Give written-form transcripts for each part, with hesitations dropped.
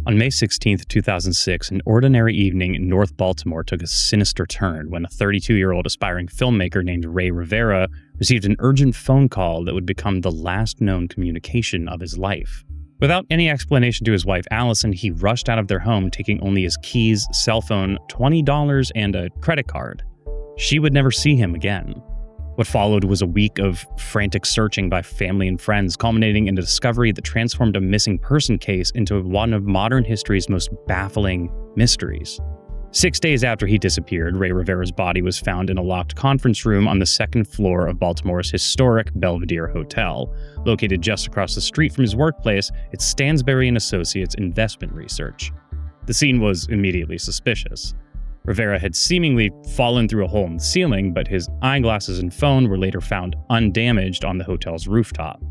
On May 16th, 2006, an ordinary evening in North Baltimore took a sinister turn when a 32-year-old aspiring filmmaker named Rey Rivera received an urgent phone call that would become the last known communication of his life. Without any explanation to his wife, Allison, he rushed out of their home, taking only his keys, cell phone, $20, and a credit card. She would never see him again. What followed was a week of frantic searching by family and friends, culminating in a discovery that transformed a missing person case into one of modern history's most baffling mysteries. 6 days after he disappeared, Rey Rivera's body was found in a locked conference room on the second floor of Baltimore's historic Belvedere Hotel. Located just across the street from his workplace, it's Stansberry & Associates Investment Research. The scene was immediately suspicious. Rivera had seemingly fallen through a hole in the ceiling, but his eyeglasses and phone were later found undamaged on the hotel's rooftop.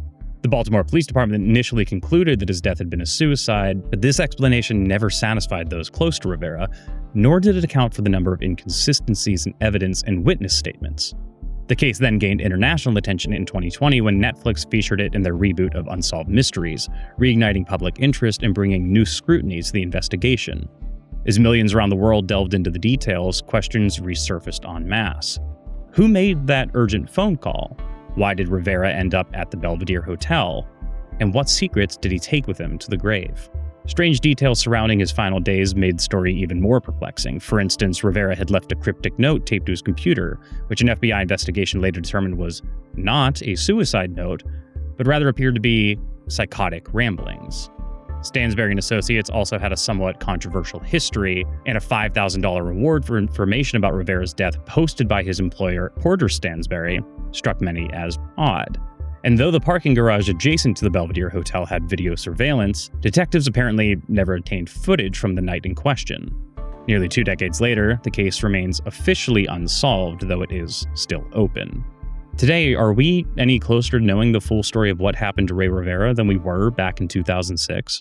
The Baltimore Police Department initially concluded that his death had been a suicide, but this explanation never satisfied those close to Rivera, nor did it account for the number of inconsistencies in evidence and witness statements. The case then gained international attention in 2020 when Netflix featured it in their reboot of Unsolved Mysteries, reigniting public interest and bringing new scrutiny to the investigation. As millions around the world delved into the details, questions resurfaced en masse. Who made that urgent phone call? Why did Rivera end up at the Belvedere Hotel? And what secrets did he take with him to the grave? Strange details surrounding his final days made the story even more perplexing. For instance, Rivera had left a cryptic note taped to his computer, which an FBI investigation later determined was not a suicide note, but rather appeared to be psychotic ramblings. Stansberry & Associates also had a somewhat controversial history, and a $5,000 reward for information about Rivera's death posted by his employer, Porter Stansberry, struck many as odd. And though the parking garage adjacent to the Belvedere Hotel had video surveillance, detectives apparently never obtained footage from the night in question. Nearly 2 decades later, the case remains officially unsolved, though it is still open. Today, are we any closer to knowing the full story of what happened to Rey Rivera than we were back in 2006?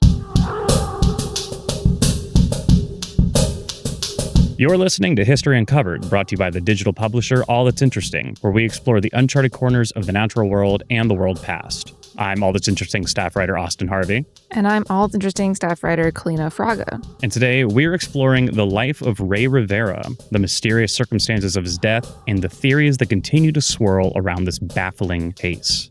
You're listening to History Uncovered, brought to you by the digital publisher All That's Interesting, where we explore the uncharted corners of the natural world and the world past. I'm All That's Interesting staff writer Austin Harvey. And I'm All That's Interesting staff writer Kalina Fraga. And today we're exploring the life of Rey Rivera, the mysterious circumstances of his death, and the theories that continue to swirl around this baffling case.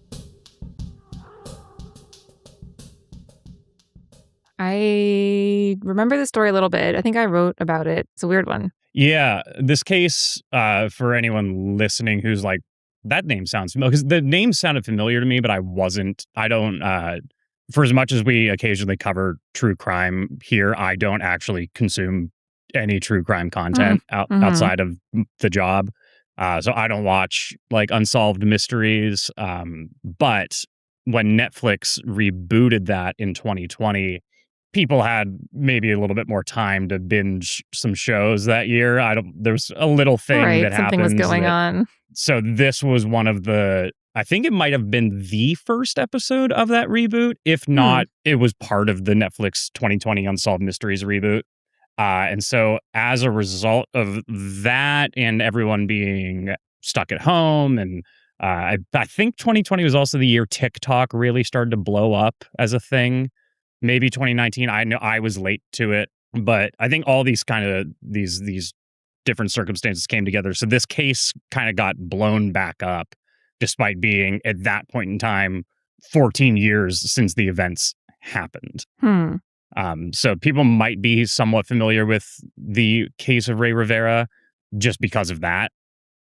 I remember the story a little bit. I think I wrote about it. It's a weird one. Yeah, this case, for anyone listening who's like, that name sounds familiar, because the name sounded familiar to me, but I don't, for as much as we occasionally cover true crime here, I don't actually consume any true crime content outside of the job. So I don't watch like Unsolved Mysteries. But when Netflix rebooted that in 2020, people had maybe a little bit more time to binge some shows that year. There's a little thing that happened. Something was going on. So this was one of I think it might have been the first episode of that reboot. If not, it was part of the Netflix 2020 Unsolved Mysteries reboot. And so as a result of that and everyone being stuck at home, and I think 2020 was also the year TikTok really started to blow up as a thing. Maybe 2019. I know I was late to it, but I think all these kind of these different circumstances came together. So this case kind of got blown back up, despite being at that point in time 14 years since the events happened. So people might be somewhat familiar with the case of Rey Rivera just because of that.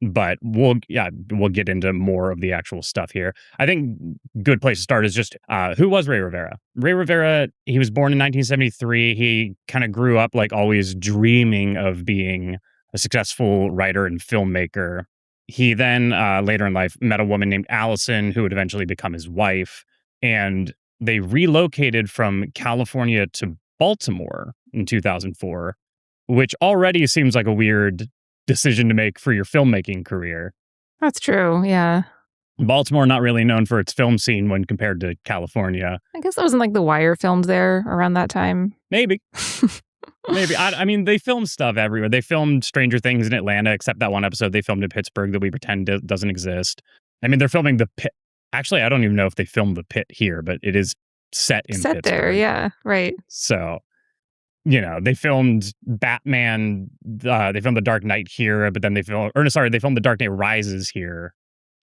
But we'll get into more of the actual stuff here. I think good place to start is just who was Rey Rivera? Rey Rivera, he was born in 1973. He kind of grew up like always dreaming of being a successful writer and filmmaker. He then later in life met a woman named Allison who would eventually become his wife. And they relocated from California to Baltimore in 2004, which already seems like a weird decision to make for your filmmaking career. That's true, yeah. Baltimore not really known for its film scene when compared to California. I guess it wasn't like The Wire filmed there around that time. Maybe. I mean, they filmed stuff everywhere. They filmed Stranger Things in Atlanta, except that one episode they filmed in Pittsburgh that we pretend doesn't exist. I mean, they're filming The Pit. Actually, I don't even know if they filmed The Pit here, but it is set in Pittsburgh. There, yeah, right. So, they filmed Batman, they filmed The Dark Knight here, but then they filmed The Dark Knight Rises here,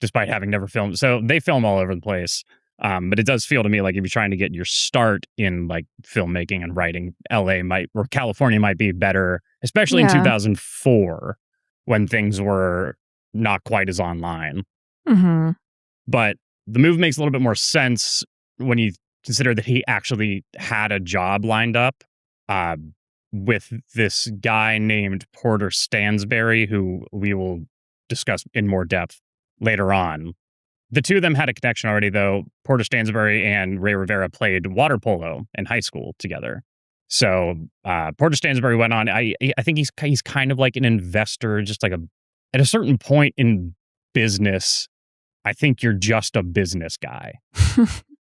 despite having never filmed. So they film all over the place. But it does feel to me like if you're trying to get your start in like filmmaking and writing, California might be better, especially in Yeah. 2004 when things were not quite as online. Mm-hmm. But the move makes a little bit more sense when you consider that he actually had a job lined up uh, with this guy named Porter Stansberry, who we will discuss in more depth later on. The two of them had a connection already, though. Porter Stansberry and Ray Rivera played water polo in high school together. So Porter Stansberry went on. I think he's kind of like an investor, just like at a certain point in business. I think you're just a business guy.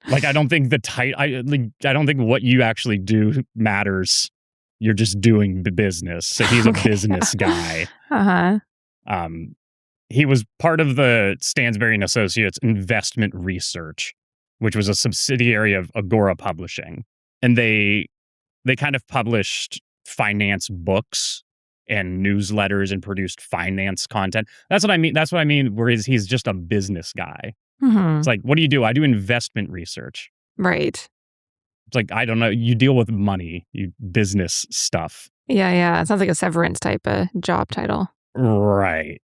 Like, I don't think I don't think what you actually do matters. You're just doing the business. So he's a business guy. Uh-huh. He was part of the Stansberry and Associates Investment Research, which was a subsidiary of Agora Publishing. And they kind of published finance books and newsletters and produced finance content. That's what I mean. That's what I mean. Whereas he's just a business guy. Mm-hmm. It's like, what do you do? I do investment research. Right. It's like, I don't know. You deal with money, you business stuff. Yeah. It sounds like a severance type of job title. Right.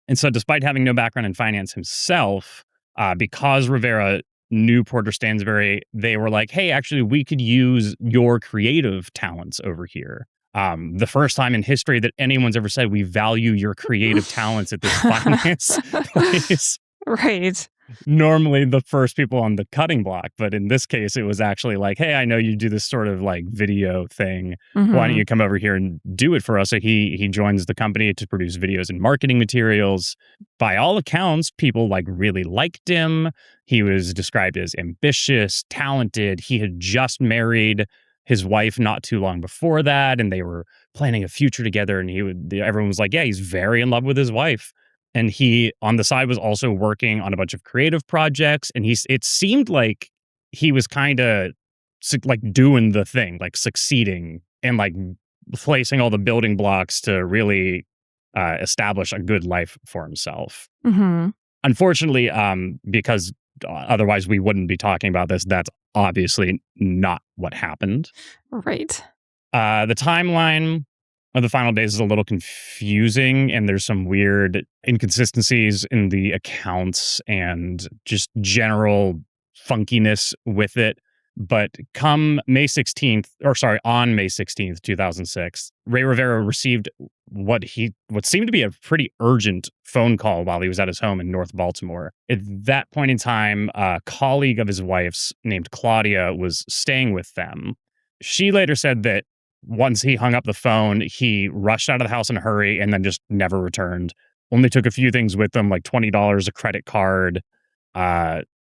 And so despite having no background in finance himself, because Rivera knew Porter Stansberry, they were like, hey, actually, we could use your creative talents over here. The first time in history that anyone's ever said, we value your creative talents at this finance place. Right. Normally the first people on the cutting block, but in this case it was actually like, hey, I know you do this sort of like video thing. Mm-hmm. Why don't you come over here and do it for us? So he joins the company to produce videos and marketing materials. By all accounts, people like really liked him. He was described as ambitious, talented. He had just married his wife not too long before that, and they were planning a future together, and everyone was like, yeah, he's very in love with his wife. And he, on the side, was also working on a bunch of creative projects. And it seemed like he was kind of like doing the thing, like succeeding and like placing all the building blocks to really establish a good life for himself. Mm-hmm. Unfortunately, because otherwise we wouldn't be talking about this, that's obviously not what happened. Right. The timeline of the final days is a little confusing, and there's some weird inconsistencies in the accounts and just general funkiness with it. But on May 16th, 2006, Ray Rivera received what seemed to be a pretty urgent phone call while he was at his home in North Baltimore. At that point in time, a colleague of his wife's named Claudia was staying with them. She later said that once he hung up the phone, he rushed out of the house in a hurry and then just never returned. Only took a few things with him, like $20, a credit card,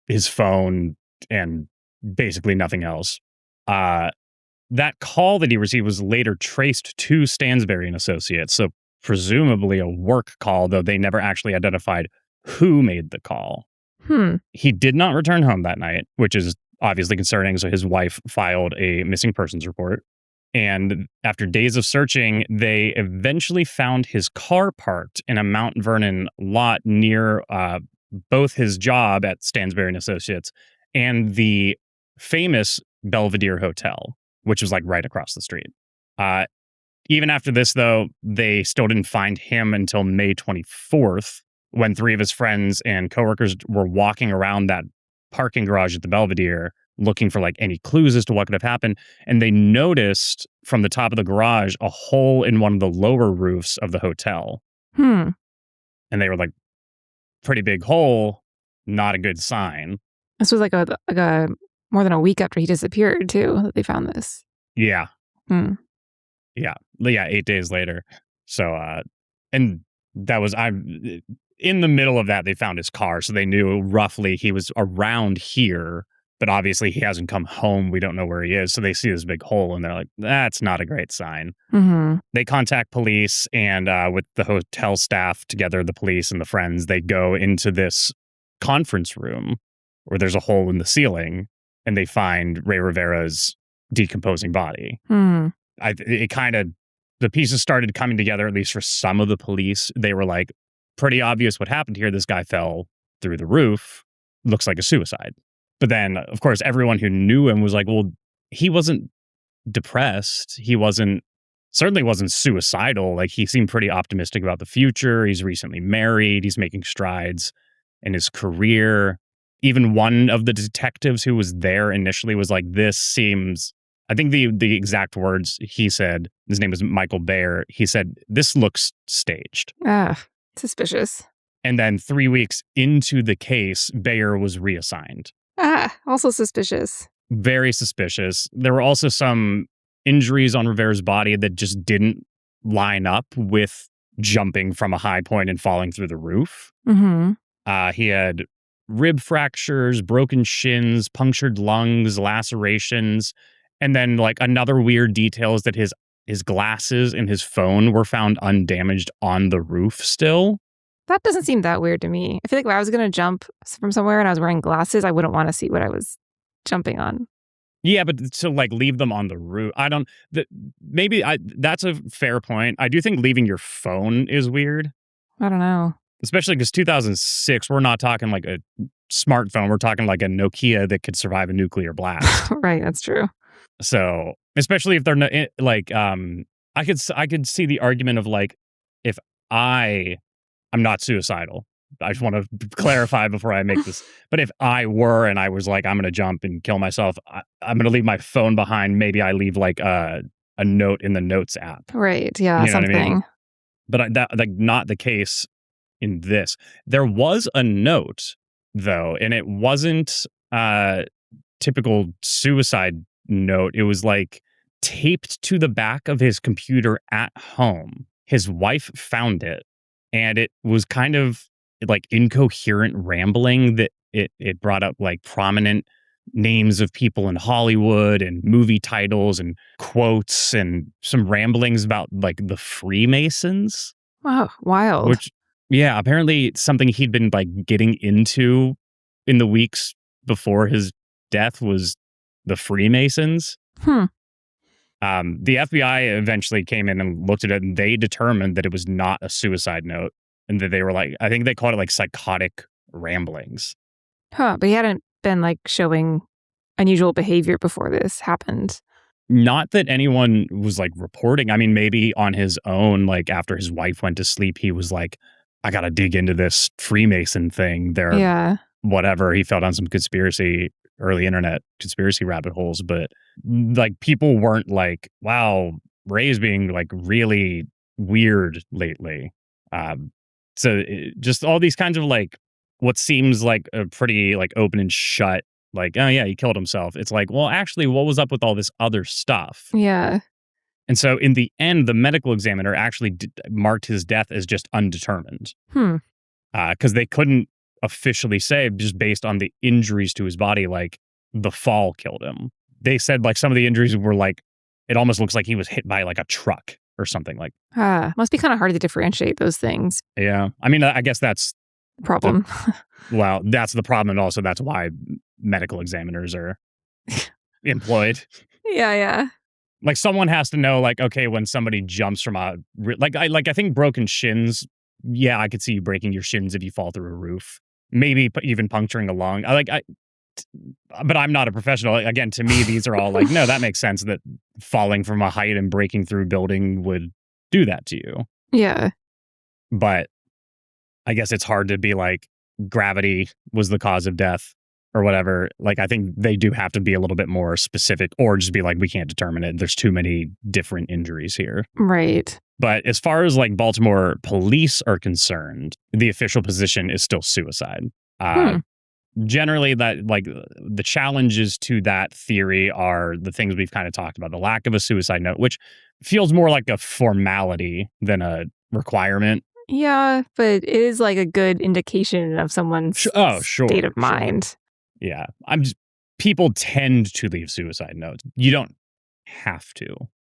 his phone, and basically nothing else. That call that he received was later traced to Stansberry and Associates, so presumably a work call, though they never actually identified who made the call. He did not return home that night, which is obviously concerning, so his wife filed a missing persons report. And after days of searching, they eventually found his car parked in a Mount Vernon lot near both his job at Stansberry and Associates and the famous Belvedere Hotel, which was like right across the street. Even after this, though, they still didn't find him until May 24th, when three of his friends and coworkers were walking around that parking garage at the Belvedere looking for like any clues as to what could have happened. And they noticed from the top of the garage a hole in one of the lower roofs of the hotel. And they were like, pretty big hole, not a good sign. This was like a more than a week after he disappeared, too, that they found this. Yeah. Yeah, 8 days later. So, and that was, in the middle of that, they found his car. So they knew roughly he was around here, but obviously he hasn't come home. We don't know where he is. So they see this big hole and they're like, that's not a great sign. They contact police, and with the hotel staff together, the police and the friends, they go into this conference room where there's a hole in the ceiling, and they find Ray Rivera's decomposing body. the pieces started coming together, at least for some of the police. They were like, pretty obvious what happened here. This guy fell through the roof. Looks like a suicide. But then, of course, everyone who knew him was like, well, he wasn't depressed. Certainly wasn't suicidal. Like, he seemed pretty optimistic about the future. He's recently married. He's making strides in his career. Even one of the detectives who was there initially was like, this seems, I think the exact words he said, his name was Michael Bayer. He said, this looks staged. Ah, suspicious. And then 3 weeks into the case, Bayer was reassigned. Ah, also suspicious. Very suspicious. There were also some injuries on Rivera's body that just didn't line up with jumping from a high point and falling through the roof. Mm-hmm. He had rib fractures, broken shins, punctured lungs, lacerations. And then, like, another weird detail is that his glasses and his phone were found undamaged on the roof still. That doesn't seem that weird to me. I feel like if I was going to jump from somewhere and I was wearing glasses, I wouldn't want to see what I was jumping on. Yeah, but to like leave them on the roof, that's a fair point. I do think leaving your phone is weird, I don't know. especially because 2006, we're not talking like a smartphone. We're talking like a Nokia that could survive a nuclear blast. Right, that's true. So, especially if they're not like, I could see the argument of like, if I'm not suicidal. I just want to clarify before I make this. But if I were and I was like, I'm going to jump and kill myself, I'm going to leave my phone behind. Maybe I leave like a note in the notes app. Right, yeah, You know something. what I mean? But that like not the case in this. There was a note though, and it wasn't typical suicide note. It was like taped to the back of his computer at home. His wife found it. And it was kind of like incoherent rambling that it brought up like prominent names of people in Hollywood and movie titles and quotes and some ramblings about like the Freemasons. Wow, wild. Which, yeah, apparently it's something he'd been like getting into in the weeks before his death was the Freemasons. The FBI eventually came in and looked at it, and they determined that it was not a suicide note, and that they were like, I think they called it like psychotic ramblings. But he hadn't been like showing unusual behavior before this happened. Not that anyone was like reporting. I mean, maybe on his own, like after his wife went to sleep, he was like, I got to dig into this Freemason thing. Whatever. He fell down some early internet conspiracy rabbit holes, but like people weren't like, wow, Ray's being like really weird lately. Just all these kinds of like what seems like a pretty like open and shut, like, oh yeah, he killed himself. It's like, well, actually, what was up with all this other stuff? Yeah. And so in the end, the medical examiner actually marked his death as just undetermined. Because they couldn't officially say, just based on the injuries to his body, like the fall killed him. They said like some of the injuries were like, it almost looks like he was hit by like a truck or something. Like, must be kind of hard to differentiate those things. Yeah. I mean, I guess that's the problem. That's the problem. And also that's why medical examiners are employed. Yeah. Like someone has to know, like, okay, when somebody jumps from I think broken shins. Yeah, I could see you breaking your shins if you fall through a roof. Maybe even puncturing a lung. But I'm not a professional. Again, to me, these are all like, no, that makes sense that falling from a height and breaking through a building would do that to you. Yeah. But I guess it's hard to be like, gravity was the cause of death or whatever. Like, I think they do have to be a little bit more specific, or just be like, we can't determine it. There's too many different injuries here. Right. But as far as like Baltimore police are concerned, the official position is still suicide. Generally, that like the challenges to that theory are the things we've kind of talked about. The lack of a suicide note, which feels more like a formality than a requirement. Yeah, but it is like a good indication of someone's state of mind. Yeah. People tend to leave suicide notes. You don't have to.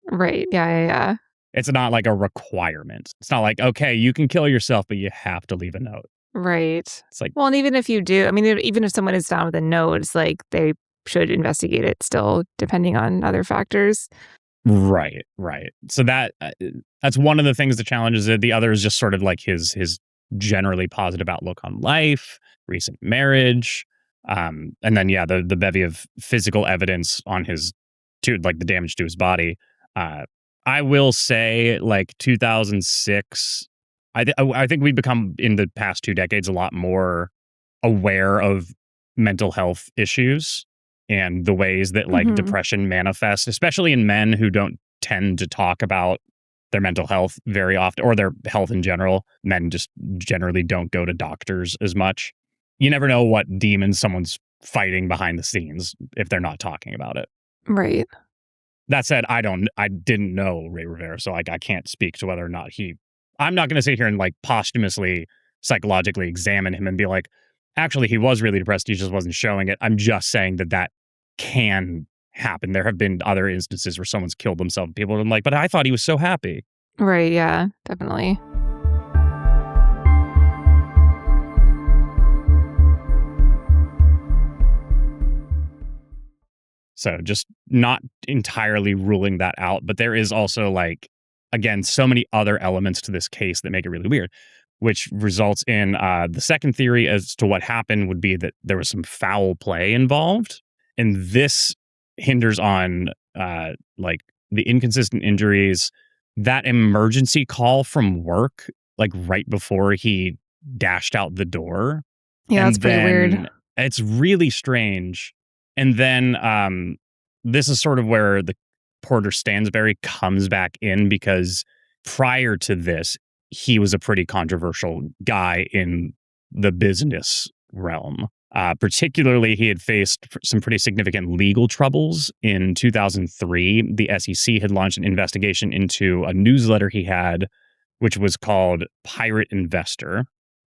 Right. Yeah. It's not like a requirement. It's not like, okay, you can kill yourself, but you have to leave a note. Right. It's like, well, and even if you do, I mean, even if someone is found with a note, it's like they should investigate it still, depending on other factors. Right, right. So that's one of the things that challenges it. The other is just sort of like his generally positive outlook on life, recent marriage, and then yeah, the bevy of physical evidence on his to like the damage to his body. Uh, I will say, like 2006, I think we've become in the past 2 decades a lot more aware of mental health issues and the ways that like Hmm. depression manifests, especially in men who don't tend to talk about their mental health very often or their health in general. Men just generally don't go to doctors as much. You never know what demons someone's fighting behind the scenes if they're not talking about it. Right. That said, I didn't know Ray Rivera, so like I can't speak to whether or not I'm not going to sit here and like posthumously psychologically examine him and be like, actually, he was really depressed. He just wasn't showing it. I'm just saying that can happen. There have been other instances where someone's killed themselves. People are like, but I thought he was so happy. Right. Yeah, definitely. So just not entirely ruling that out. But there is also like, again, so many other elements to this case that make it really weird, which results in the second theory as to what happened would be that there was some foul play involved. And this hinders on like the inconsistent injuries, that emergency call from work, like right before he dashed out the door. Yeah, that's And pretty weird. then it's really strange. And then this is sort of where the Porter Stansberry comes back in because prior to this, he was a pretty controversial guy in the business realm. Particularly, he had faced some pretty significant legal troubles. In 2003, the SEC had launched an investigation into a newsletter he had, which was called Pirate Investor.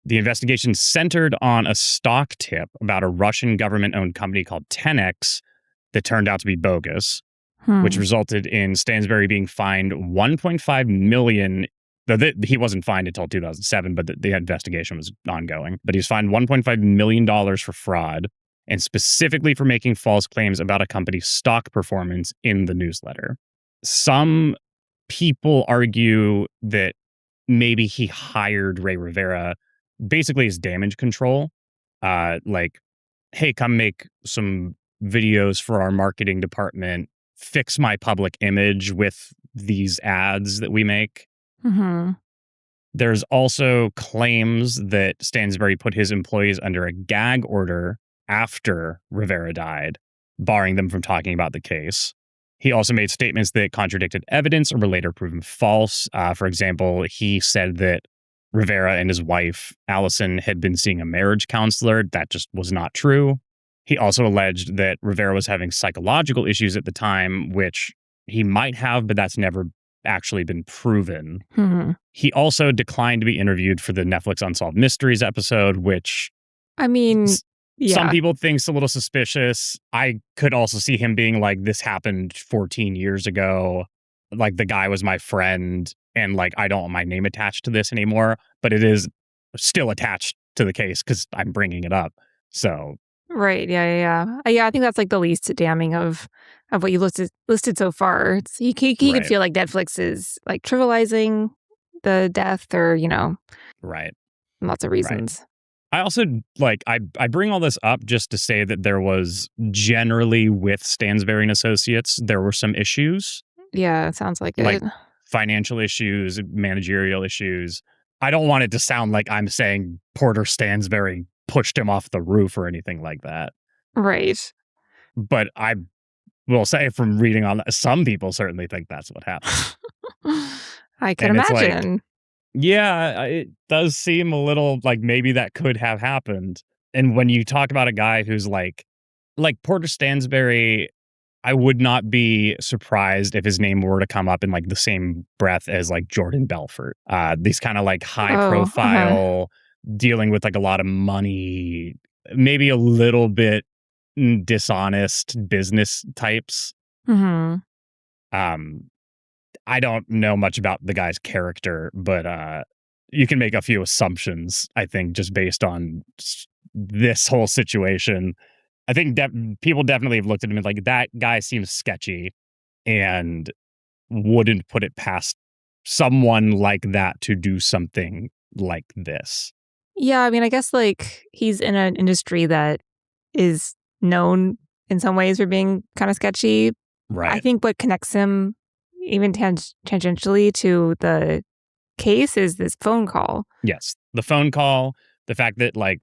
The investigation centered on a stock tip about a Russian government owned company called 10X that turned out to be bogus, which Hmm. resulted in Stansberry being fined 1.5 million. He wasn't fined until 2007, but the investigation was ongoing. But he was fined $1.5 million for fraud and specifically for making false claims about a company's stock performance in the newsletter. Some people argue that maybe he hired Ray Rivera basically as damage control. Like, hey, come make some videos for our marketing department, fix my public image with these ads that we make. Hmm. There's also claims that Stansberry put his employees under a gag order after Rivera died, barring them from talking about the case. He also made statements that contradicted evidence or were later proven false. For example, he said that Rivera and his wife, Allison, had been seeing a marriage counselor. That just was not true. He also alleged that Rivera was having psychological issues at the time, which he might have, but that's never actually been proven. Hmm. He also declined to be interviewed for the Netflix Unsolved Mysteries episode, which I mean, some yeah. people think's a little suspicious. I could also see him being like, this happened 14 years ago. Like, the guy was my friend, and like, I don't want my name attached to this anymore, but it is still attached to the case because I'm bringing it up. So, Right. Yeah. Yeah. Yeah. Yeah. I think that's like the least damning of what you listed so far. He could right, feel like Netflix is like trivializing the death, or right, lots of right. reasons. I also like I bring all this up just to say that there was generally with Stansberry and Associates, there were some issues, Yeah, it sounds like like it. financial issues, managerial issues. I don't want it to sound like I'm saying Porter Stansberry pushed him off the roof or anything like that. Right. But I will say from reading on that, some people certainly think that's what happened. I can And it's like, imagine. yeah, it does seem a little like maybe that could have happened. And when you talk about a guy who's like Porter Stansberry, I would not be surprised if his name were to come up in like the same breath as like Jordan Belfort. These kind of like high Oh, uh-huh. profile, dealing with like a lot of money, maybe a little bit dishonest business types. Mhm. Um, I don't know much about the guy's character, but you can make a few assumptions, I think, just based on this whole situation. I think people definitely have looked at him and like that guy seems sketchy, and wouldn't put it past someone like that to do something like this. Yeah, I mean, I guess like he's in an industry that is known in some ways for being kind of sketchy. I Right. think what connects him even tangentially to the case is this phone call. Yes. The phone call, the fact that like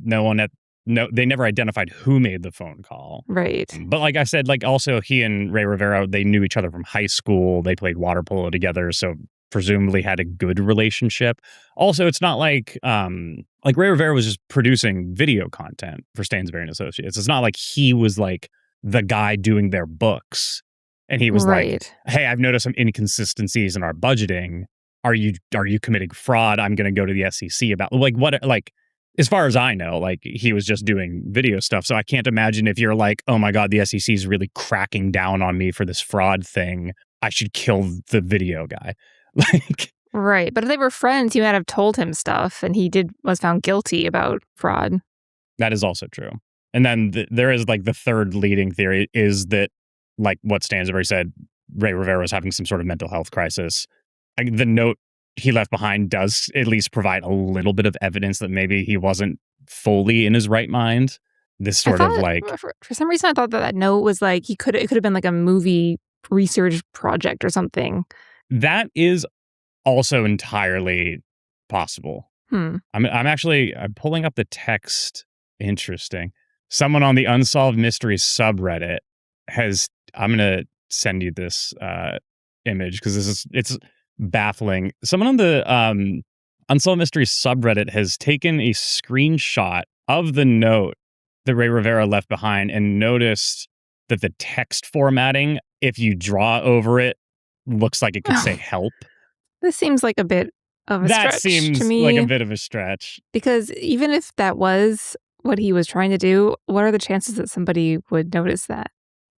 no one at no they never identified who made the phone call. Right. But like I said, like also he and Ray Rivera, they knew each other from high school. They played water polo together, so presumably had a good relationship. Also, it's not like Ray Rivera was just producing video content for Stansberry and Associates. It's not like he was like the guy doing their books. And he was like, Right. "Hey, I've noticed some inconsistencies in our budgeting. Are you committing fraud? I'm going to go to the SEC about like what like as far as I know, like he was just doing video stuff. So I can't imagine if you're like, oh my God, the SEC is really cracking down on me for this fraud thing. I should kill the video guy. Like Right. But if they were friends, he might have told him stuff and he was found guilty about fraud. that is also true. And then there is like the third leading theory is that like what Stansbury said, Ray Rivera was having some sort of mental health crisis. Like, the note he left behind does at least provide a little bit of evidence that maybe he wasn't fully in his right mind. This I sort of thought like for some reason I thought that note was like it could have been like a movie research project or something. that is also entirely possible. Hmm. I'm pulling up the text. Interesting. Someone on the Unsolved Mysteries subreddit has. I'm gonna send you this image because it's baffling. Someone on the Unsolved Mysteries subreddit has taken a screenshot of the note that Ray Rivera left behind and noticed that the text formatting, if you draw over it, looks like it could say help. This seems like a bit of a That stretch to seems like a me bit of a stretch. because even if that was what he was trying to do, what are the chances that somebody would notice that?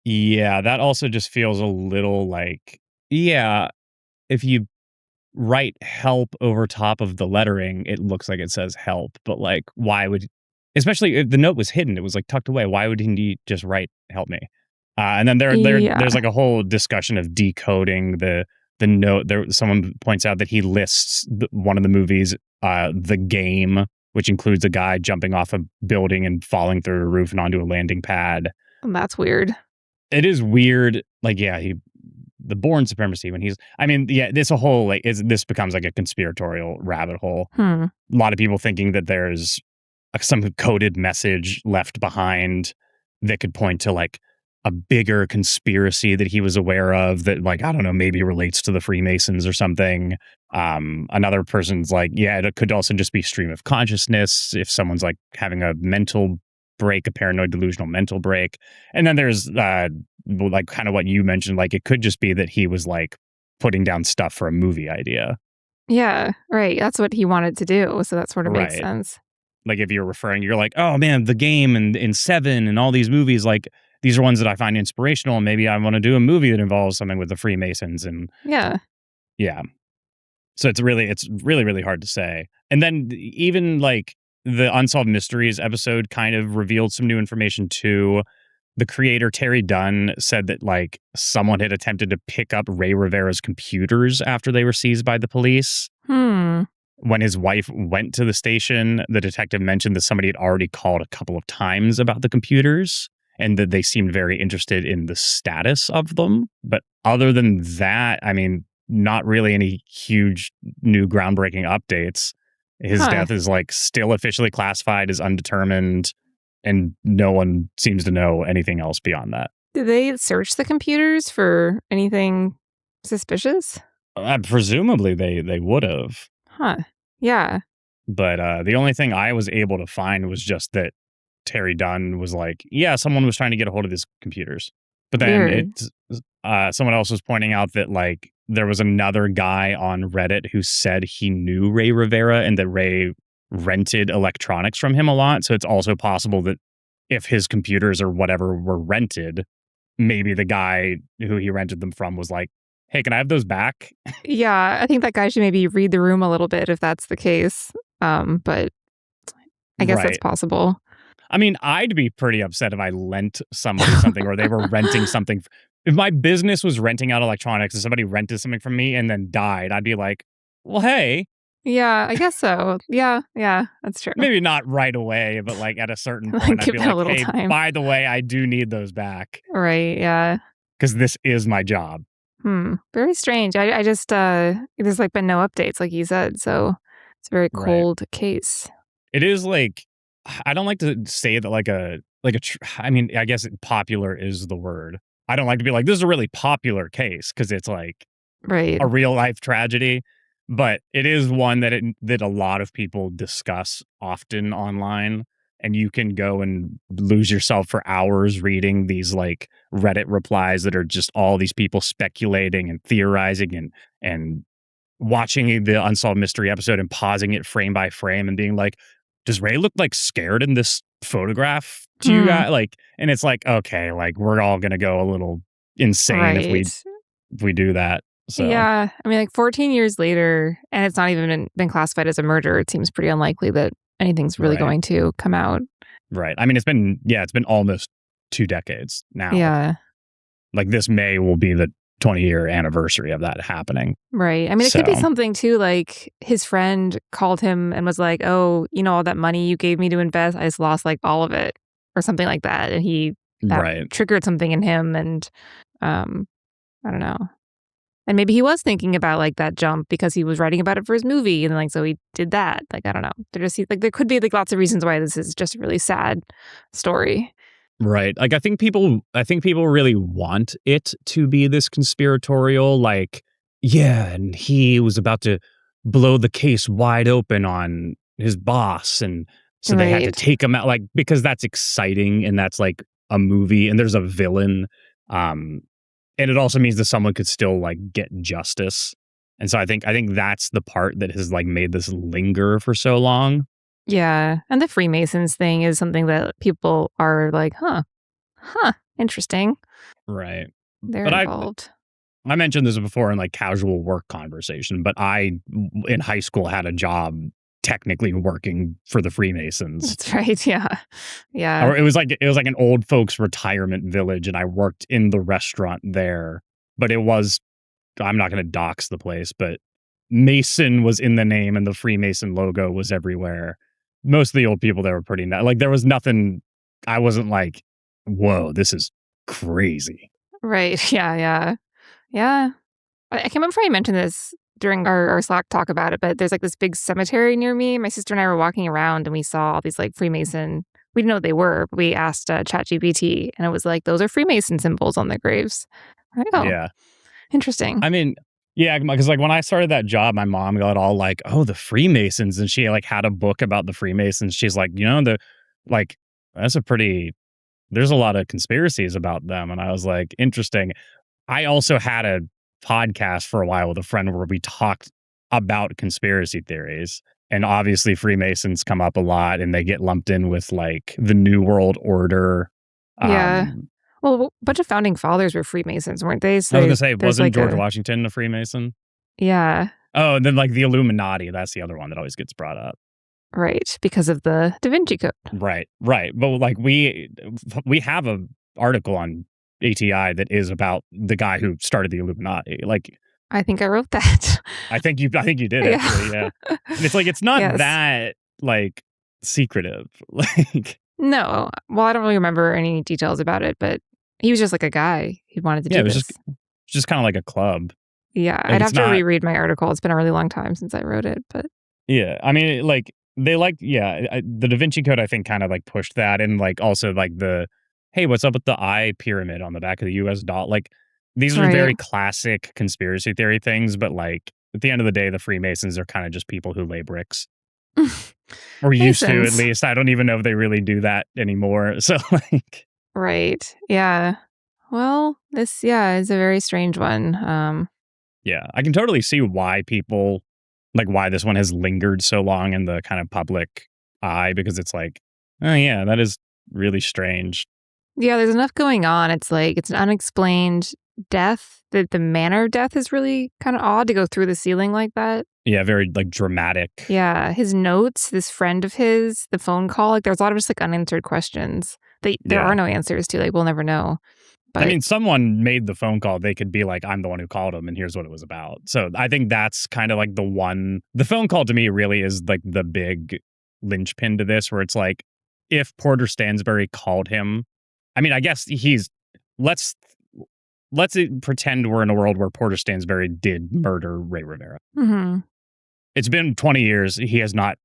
Yeah, that also just feels a little like, yeah, if you write help over top of the lettering, it looks like it says help. But like, why would, especially if the note was hidden, it was like tucked away. Why would he just write help me? And then there's Yeah, like a whole discussion of decoding the note. There, someone points out that he lists one of the movies, The Game, which includes a guy jumping off a building and falling through a roof and onto a landing pad. that's weird. It is weird. Like, yeah, the born supremacy when he's. I mean, yeah, this a whole like this becomes like a conspiratorial rabbit hole. Hmm. A lot of people thinking that there's some coded message left behind that could point to like a bigger conspiracy that he was aware of that like I don't know maybe relates to the Freemasons or something. Another person's like, yeah, it could also just be stream of consciousness if someone's like having a mental break, a paranoid delusional mental break. And then there's like kind of what you mentioned, like it could just be that he was like putting down stuff for a movie idea. Yeah, right. That's what he wanted to do. So that sort of makes Right. sense. Like if you're referring, you're like, oh man, The Game and in Seven and all these movies, like these are ones that I find inspirational. And maybe I want to do a movie that involves something with the Freemasons. And Yeah. yeah, so it's really, really hard to say. And then even like the Unsolved Mysteries episode kind of revealed some new information too. The creator, Terry Dunn, said that like someone had attempted to pick up Ray Rivera's computers after they were seized by the police. Hmm. When his wife went to the station, the detective mentioned that somebody had already called a couple of times about the computers and that they seemed very interested in the status of them. But other than that, I mean, not really any huge new groundbreaking updates. His Huh. death is like still officially classified as undetermined, and no one seems to know anything else beyond that. Did they search the computers for anything suspicious? Presumably, they would have. Huh. Yeah. But the only thing I was able to find was just that Terry Dunn was like, yeah, someone was trying to get a hold of his computers. But then Weird. someone else was pointing out that like there was another guy on Reddit who said he knew Ray Rivera and that Ray rented electronics from him a lot. So it's also possible that if his computers or whatever were rented, maybe the guy who he rented them from was like, hey, can I have those back? Yeah, I think that guy should maybe read the room a little bit if that's the case. But I guess that's Right. possible. I mean, I'd be pretty upset if I lent somebody something or they were renting something. If my business was renting out electronics and somebody rented something from me and then died, I'd be like, well, hey, Yeah, I guess so. Yeah, yeah, that's true. maybe not right away, but like at a certain point, Like, I'd give be it a like, little hey, time. by the way, I do need those back Right, yeah. because this is my job. Very strange. I just, there's, like, been no updates, like you said, so it's a very Right. cold case. It is like, I don't like to say that I mean, I guess popular is the word. I don't like to be like, this is a really popular case because it's like Right, a real life tragedy, but it is one that a lot of people discuss often online, and you can go and lose yourself for hours reading these like Reddit replies that are just all these people speculating and theorizing and watching the Unsolved Mystery episode and pausing it frame by frame and being like, does Ray look like scared in this photograph to you hmm, guys? Like, and it's like, okay, like we're all gonna go a little insane if right. we do that. So Yeah, I mean, like, 14 years later, and it's not even been classified as a murder, it seems pretty unlikely that anything's really right. going to come out. Right. I mean, it's been almost 2 decades now. Yeah, Like this May will be the 20-year anniversary of that happening. right. I mean, it could be So, something too, like, his friend called him and was like, "Oh, all that money you gave me to invest, I just lost, like, all of it," or something like that, and that right. triggered something in him, and, um, I don't know. And maybe he was thinking about, like, that jump because he was writing about it for his movie, and, like, so he did that. Like, I don't know. There could be, like, lots of reasons why this is just a really sad story. Right. Like I think people really want it to be this conspiratorial like yeah, and he was about to blow the case wide open on his boss and so they had to Right. take him out like because that's exciting and that's like a movie and there's a villain um and it also means that someone could still like get justice. And so I think that's the part that has like made this linger for so long. Yeah, and the Freemasons thing is something that people are like, huh, interesting. Right. They're But involved." I mentioned this before in like casual work conversation, but in high school had a job technically working for the Freemasons. That's right, yeah. Yeah. Or it was like an old folks retirement village and I worked in the restaurant there. But it was I'm not going to dox the place, but Mason was in the name and the Freemason logo was everywhere. Most of the old people there were pretty nice. Like there was nothing I wasn't like, "Whoa, this is crazy." Right, yeah, yeah. Yeah. I can't remember if I mentioned this during our Slack talk about it, but there's like this big cemetery near me. My sister and I were walking around and we saw all these like Freemason. We didn't know what they were, but we asked ChatGPT and it was like, those are Freemason symbols on the graves. I'm like, oh, Yeah. interesting. I mean, yeah, because like when I started that job, my mom got all like, "Oh, the Freemasons," and she like had a book about the Freemasons. She's like, like that's a pretty. There's a lot of conspiracies about them, and I was like, interesting. I also had a podcast for a while with a friend where we talked about conspiracy theories, and obviously Freemasons come up a lot, and they get lumped in with like the New World Order. Yeah. Um, Well, a bunch of founding fathers were Freemasons, weren't they? I was So gonna say, there's wasn't like George Washington a Freemason? yeah, Oh, and then like the Illuminati, that's the other one that always gets brought up. right, because of the Da Vinci Code. Right, right. But like we have a article on ATI that is about the guy who started the Illuminati. Like I think I wrote that. I think you did actually, Yeah. yeah. And it's like it's not Yes. that like secretive. Like No. Well, I don't really remember any details about it, but he was just like a guy who wanted to yeah, do it was this. just kind of like a club. Yeah, Like I'd it's have to not reread my article. It's been a really long time since I wrote it, but yeah. I mean like they like yeah, the Da Vinci Code I think kind of like pushed that and like also like the hey, what's up with the eye pyramid on the back of the US dollar? Like these are right. very classic conspiracy theory things, but like at the end of the day the Freemasons are kind of just people who lay bricks. Or used to at Masons. least. I don't even know if they really do that anymore. So like Right. Yeah. Well, yeah, is a very strange one. yeah, I can totally see why people like why this one has lingered so long in the kind of public eye because it's like, oh yeah, that is really strange. Yeah, there's enough going on. It's like it's an unexplained death, the manner of death is really kind of odd to go through the ceiling like that. Yeah, very like dramatic. Yeah, his notes, this friend of his, the phone call, like there's a lot of just like unanswered questions that there Yeah. are no answers to. Like we'll never know. But I mean, someone made the phone call. They could be like, I'm the one who called him, and here's what it was about. So I think that's kind of like the phone call to me really is like the big linchpin to this, where it's like, if Porter Stansberry called him, I mean, I guess let's pretend we're in a world where Porter Stansberry did murder Ray Rivera. mhm. It's been 20 years. He has not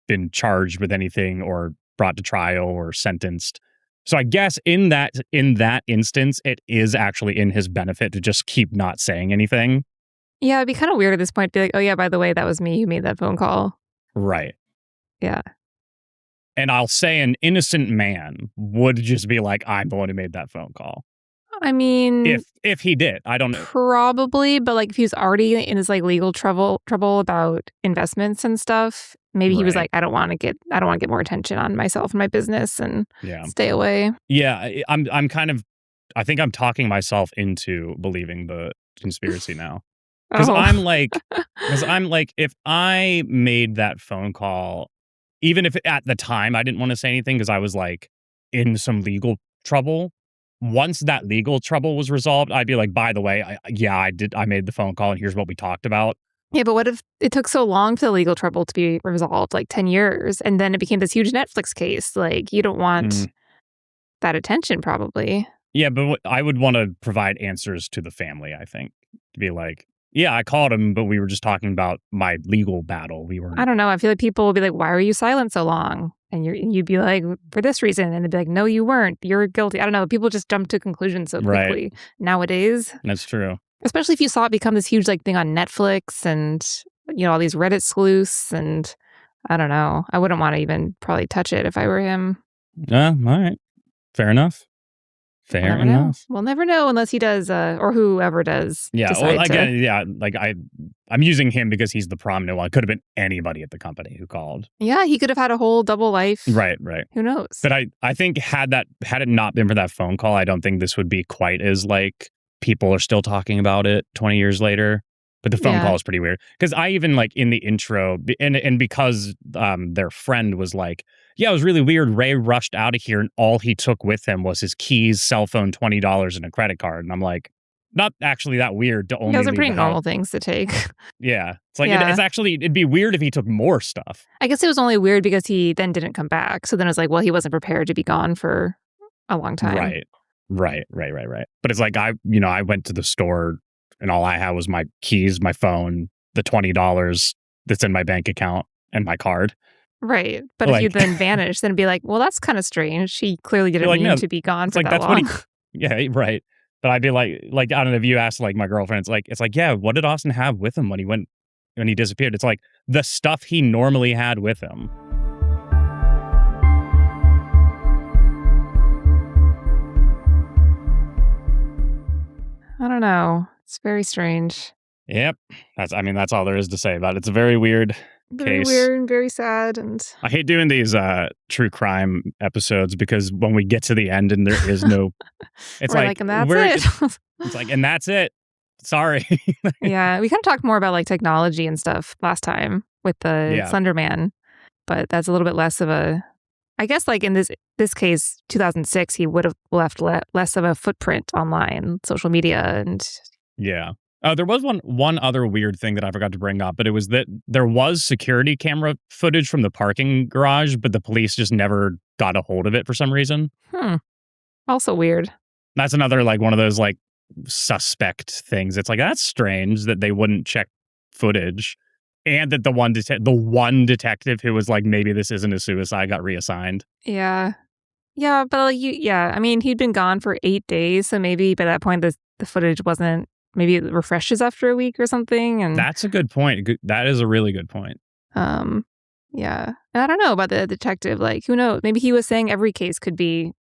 been charged with anything or brought to trial or sentenced. So I guess in that instance, it is actually in his benefit to just keep not saying anything. Yeah, it'd be kind of weird at this point to be like, oh yeah, by the way, that was me who made that phone call. Right. Yeah. And I'll say an innocent man would just be like, I'm the one who made that phone call. I mean, If he did, I don't know. probably, but like if he was already in his like legal trouble about investments and stuff, maybe he was Right. like, I don't want to get more attention on myself and my business and Yeah. stay away. Yeah. I think I'm talking myself into believing the conspiracy now. Because Oh. I'm like, if I made that phone call, even if at the time I didn't want to say anything because I was like in some legal trouble, once that legal trouble was resolved, I'd be like, by the way, I made the phone call and here's what we talked about. Yeah, but what if it took so long for the legal trouble to be resolved, like 10 years, and then it became this huge Netflix case? Like, you don't want that attention, probably. Yeah, but I would want to provide answers to the family, I think. To be like, yeah, I called him, but we were just talking about my legal battle. We weren't. I don't know. I feel like people will be like, why were you silent so long? And you'd be like, for this reason. And they'd be like, no, you weren't. You're guilty. I don't know. People just jump to conclusions so Right. quickly nowadays. That's true. Especially if you saw it become this huge like thing on Netflix and, all these Reddit sleuths. And I don't know. I wouldn't want to even probably touch it if I were him. All right. Fair enough. Fair enough. We'll never know unless he does, or whoever does. Yeah. decide Well, to- again, yeah. Like I'm using him because he's the prominent one. It could have been anybody at the company who called. Yeah, he could have had a whole double life. Right. Who knows? But I think had it not been for that phone call, I don't think this would be quite as like people are still talking about it 20 years later. But the phone Yeah. call is pretty weird because I even like in the intro and because their friend was like, yeah, it was really weird. Ray rushed out of here and all he took with him was his keys, cell phone, $20, and a credit card. And I'm like, not actually that weird to only. Those are leave pretty the normal house. things to take. Yeah, it's like Yeah. it's actually it'd be weird if he took more stuff. I guess it was only weird because he then didn't come back. So then it was like, well, he wasn't prepared to be gone for a long time. Right. But it's like I went to the store and all I had was my keys, my phone, the $20 that's in my bank account, and my card. Right. But if you then vanish, then it'd be like, well, that's kind of strange. He clearly didn't like, mean no, to be gone It's for like that that's long. what he. Yeah, right. But I'd be like I don't know if you asked like my girlfriend, it's like, yeah, what did Austin have with him when he disappeared? It's like the stuff he normally had with him. I don't know. It's very strange. Yep. That's all there is to say about it. It's a very weird Very case. weird and very sad. And I hate doing these true crime episodes because when we get to the end and there is no, it's we're like, and that's it. It's like, and that's it. Sorry. Yeah. We kind of talked more about like technology and stuff last time with the Slender Man, but that's a little bit less of a, I guess like in this case, 2006, he would have left less of a footprint online, social media, and yeah. There was one other weird thing that I forgot to bring up, but it was that there was security camera footage from the parking garage, but the police just never got a hold of it for some reason. Also weird. That's another like one of those like suspect things. It's like that's strange that they wouldn't check footage, and that the one detective who was like maybe this isn't a suicide got reassigned. Yeah, but like I mean, he'd been gone for 8 days, so maybe by that point the footage wasn't. Maybe it refreshes after a week or something. And that's a good point. That is a really good point. Yeah. And I don't know about the detective. Like, who knows? Maybe he was saying every case could be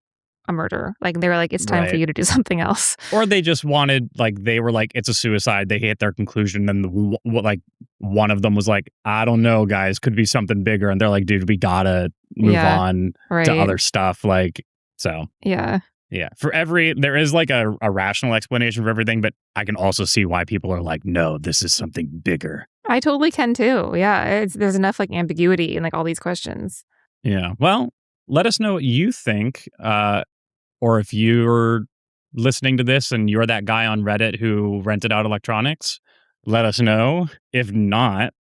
a murder. Like, they were like, it's time for you to do something else. Or they just wanted, like, they were like, it's a suicide. They hit their conclusion. Then, one of them was like, I don't know, guys. Could be something bigger. And they're like, dude, we gotta move on to other stuff. Like, so. Yeah. Yeah. There is like a rational explanation for everything, but I can also see why people are like, no, this is something bigger. I totally can too. Yeah. There's enough like ambiguity in like all these questions. Yeah. Well, let us know what you think. Or if you're listening to this and you're that guy on Reddit who rented out electronics, let us know. If not,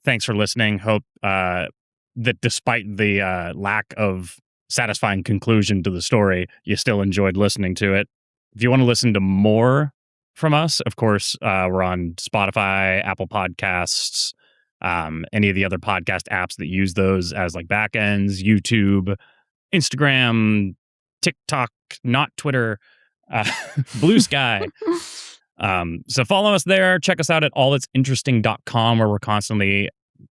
thanks for listening. Hope that despite the lack of satisfying conclusion to the story, you still enjoyed listening to it. If you want to listen to more from us, of course, we're on Spotify, Apple Podcasts, any of the other podcast apps that use those as like backends, YouTube, Instagram, TikTok, not Twitter, Blue Sky. So follow us there. Check us out at allit'sinteresting.com, where we're constantly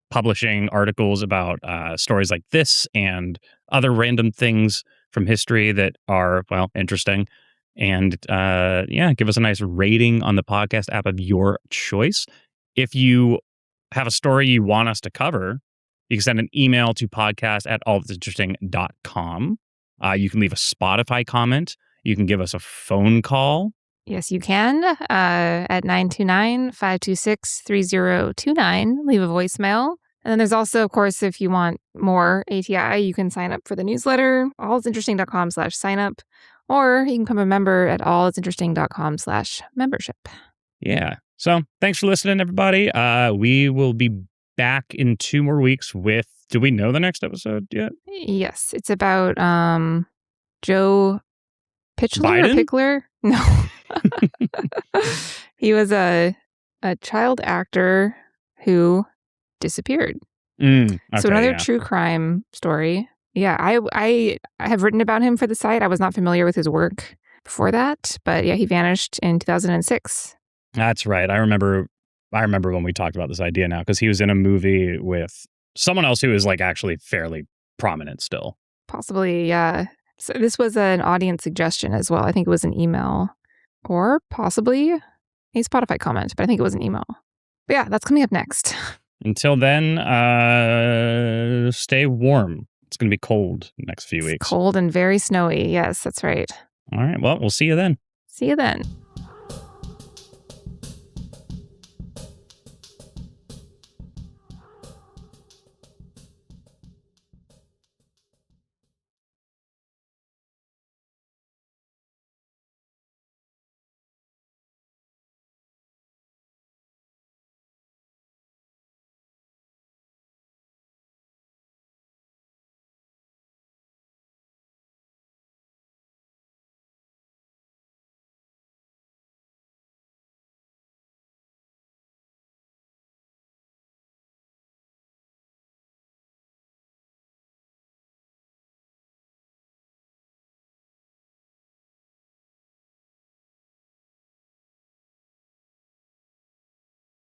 publishing articles about stories like this and other random things from history that are, well, interesting. And give us a nice rating on the podcast app of your choice. If you have a story you want us to cover, you can send an email to podcast@allthat'sinteresting.com. You can leave a Spotify comment. You can give us a phone call. Yes, you can at 929-526-3029. Leave a voicemail. And then there's also, of course, if you want more ATI, you can sign up for the newsletter, allit'sinteresting.com/sign up, or you can become a member at allit'sinteresting.com/membership. Yeah. So thanks for listening, everybody. We will be back in 2 more weeks with, do we know the next episode yet? Yes, it's about Joe Pitchler Biden? or Pickler? No. He was a child actor who disappeared. Okay, So another true crime story. Yeah, I have written about him for the site. I was not familiar with his work before that, but yeah, he vanished in 2006. That's right. I remember when we talked about this idea now, because he was in a movie with someone else who is like actually fairly prominent still. Possibly, yeah. So this was an audience suggestion as well. I think it was an email or possibly a Spotify comment, but I think it was an email. But yeah, that's coming up next. Until then, stay warm. It's going to be cold next few weeks. Cold and very snowy. Yes, that's right. All right. Well, we'll see you then. See you then.